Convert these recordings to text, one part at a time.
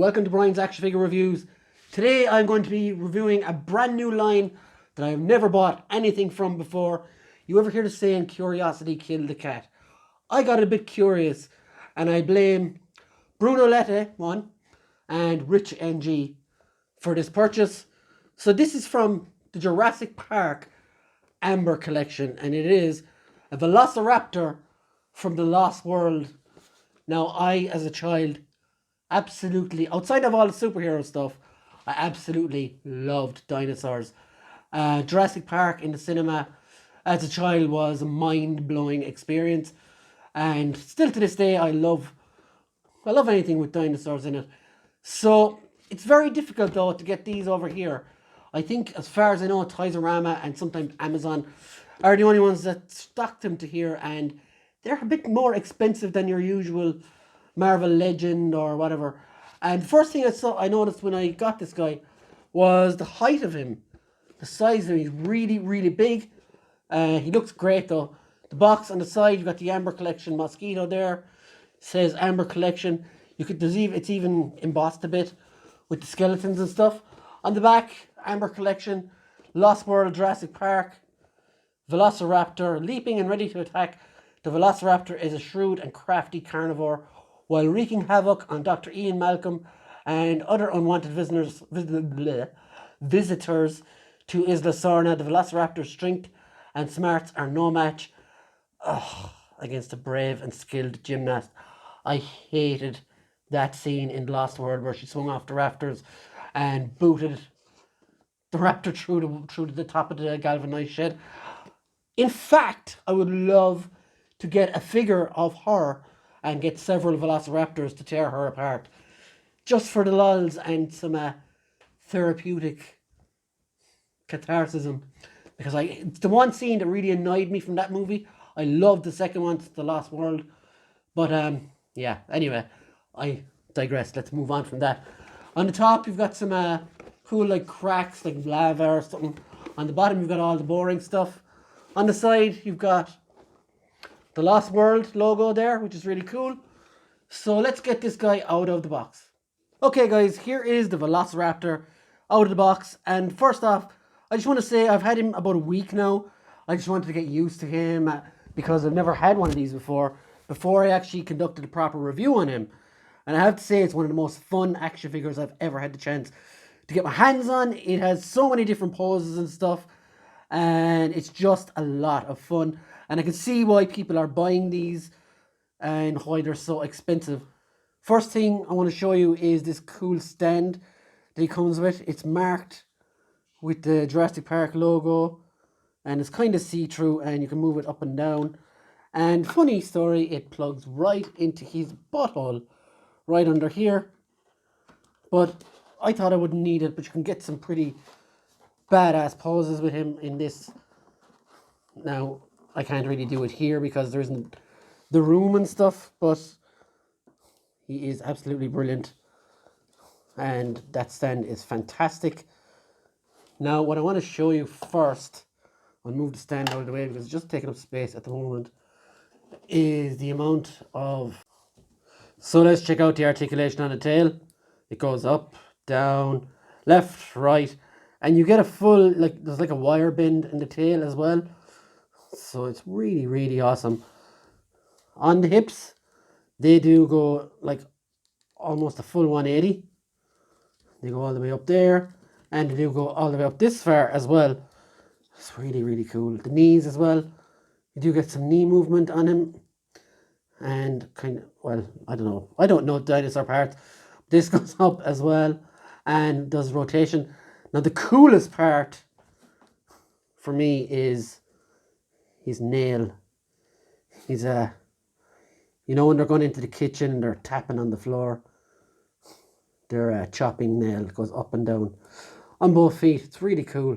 welcome to Brian's Action Figure Reviews. Today I'm going to be reviewing a brand new line that I've never bought anything from before. You ever hear the saying, curiosity killed the cat? I got a bit curious and I blame Bruno Lette, one, and Rich NG for this purchase. So this is from the Jurassic Park Amber collection, and it is a Velociraptor from the Lost World. Now, I, as a child, absolutely, outside of all the superhero stuff, I absolutely loved dinosaurs. Jurassic Park in the cinema as a child was a mind-blowing experience, and still to this day I love anything with dinosaurs in it. So it's very difficult though to get these over here. I think, as far as I know, Toys-R-Us and sometimes Amazon are the only ones that stock them to here, and they're a bit more expensive than your usual Marvel Legend or whatever. And the first thing I noticed when I got this guy was the height of him. The size of him, he's really, really big. He looks great though. The box on the side, you've got the Amber Collection mosquito there. It says Amber Collection. It's even embossed a bit with the skeletons and stuff. On the back, Amber Collection, Lost World, Jurassic Park, Velociraptor, leaping and ready to attack. The Velociraptor is a shrewd and crafty carnivore. While wreaking havoc on Dr. Ian Malcolm and other unwanted visitors to Isla Sorna, the Velociraptor's strength and smarts are no match against a brave and skilled gymnast. I hated that scene in Lost World where she swung off the rafters and booted the raptor through the top of the galvanized shed. In fact, I would love to get a figure of her and get several Velociraptors to tear her apart, just for the lulz and some therapeutic catharsis. Because it's the one scene that really annoyed me from that movie. I loved the second one, The Lost World. But yeah, anyway, I digress. Let's move on from that. On the top, you've got some cool like cracks, like lava or something. On the bottom, you've got all the boring stuff. On the side, you've got the Lost World logo there, which is really cool. So let's get this guy out of the box. Okay guys, here is the Velociraptor out of the box. And first off, I just want to say I've had him about a week now. I just wanted to get used to him because I've never had one of these before I actually conducted a proper review on him. And I have to say it's one of the most fun action figures I've ever had the chance to get my hands on. It has so many different poses and stuff, and it's just a lot of fun. And I can see why people are buying these and why they're so expensive. First thing I want to show you is this cool stand that he comes with. It's marked with the Jurassic Park logo, and it's kind of see-through, and you can move it up and down. And funny story, it plugs right into his butthole, right under here. But I thought I wouldn't need it, but you can get some pretty badass poses with him in this. Now, I can't really do it here because there isn't the room and stuff, but he is absolutely brilliant. And that stand is fantastic. Now, what I want to show you first, I'll move the stand out of the way because it's just taking up space at the moment, is the amount of... So let's check out the articulation on the tail. It goes up, down, left, right, and you get a full, there's like a wire bend in the tail as well. So it's really, really awesome. On the hips, they do go like almost a full 180. They go all the way up there, and they do go all the way up this far as well. It's really, really cool. The knees as well. You do get some knee movement on him. And kind of, well, I don't know dinosaur parts. This goes up as well and does rotation. Now the coolest part for me is his nail. He's you know when they're going into the kitchen and they're tapping on the floor, their chopping nail goes up and down on both feet. It's really cool.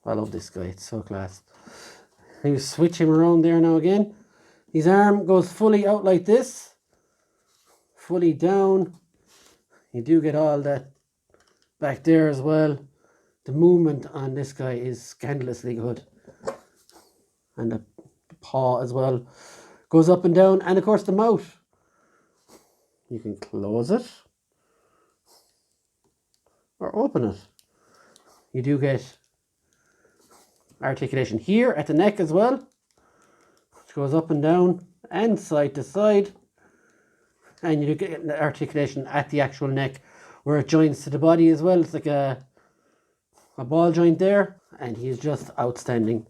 I love this guy, it's so class. You switch him around there now again. His arm goes fully out like this, fully down. You do get all that back there as well. The movement on this guy is scandalously good. And the paw as well goes up and down. And of course the mouth You can close it or open it. You do get articulation here at the neck as well, which goes up and down and side to side. And you do get the articulation at the actual neck where it joins to the body as well. It's like a ball joint there, and he's just outstanding.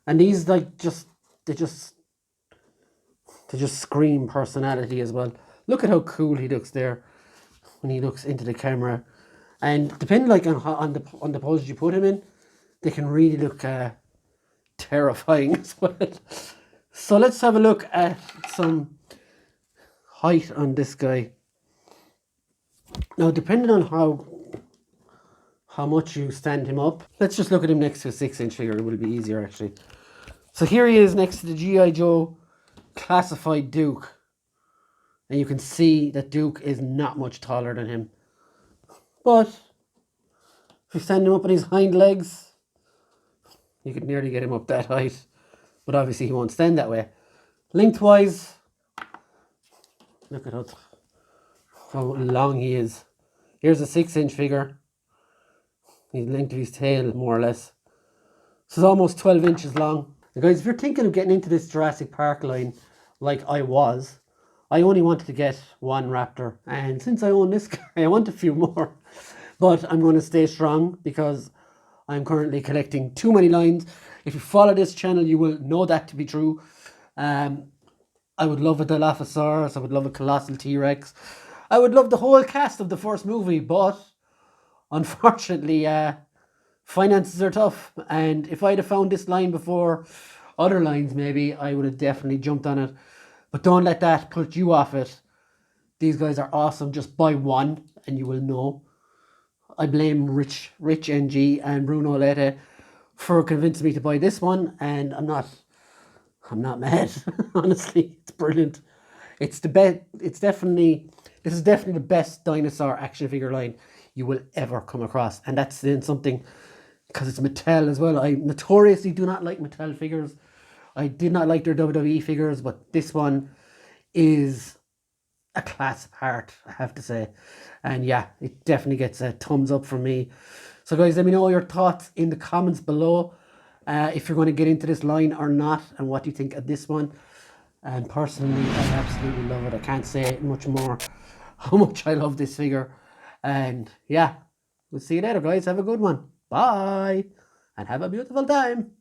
And these like they just scream personality as well. Look at how cool he looks there when he looks into the camera. And depending like on the pose you put him in, they can really look terrifying as well. So let's have a look at some height on this guy. Now, depending on how much you stand him up, let's just look at him next to a 6-inch figure. It will be easier actually. So here he is next to the G.I. Joe classified Duke. And you can see that Duke is not much taller than him. But if you stand him up on his hind legs, you could nearly get him up that height. But obviously he won't stand that way. Lengthwise, look at how long he is. Here's a 6-inch figure. The length of his tail, more or less. This is almost 12 inches long. And guys, if you're thinking of getting into this Jurassic Park line, like I was, I only wanted to get one Raptor. And since I own this guy, I want a few more. But I'm going to stay strong because I'm currently collecting too many lines. If you follow this channel, you will know that to be true. I would love a Dilophosaurus. I would love a Colossal T-Rex. I would love the whole cast of the first movie, but unfortunately, finances are tough. And if I'd have found this line before other lines, maybe I would have definitely jumped on it. But don't let that put you off it. These guys are awesome. Just buy one and you will know. I blame Rich NG and Bruno Lette for convincing me to buy this one, and I'm not mad. Honestly, it's brilliant. It's the best. This is definitely the best dinosaur action figure line you will ever come across, and that's in something because it's Mattel as well. I notoriously do not like Mattel figures. I did not like their WWE figures, but this one is a class apart, I have to say. And yeah, it definitely gets a thumbs up from me. So guys, let me know your thoughts in the comments below. If you're going to get into this line or not, and what you think of this one. And personally, I absolutely love it. I can't say much more how much I love this figure. And yeah, we'll see you later, guys. Have a good one. Bye. And have a beautiful time.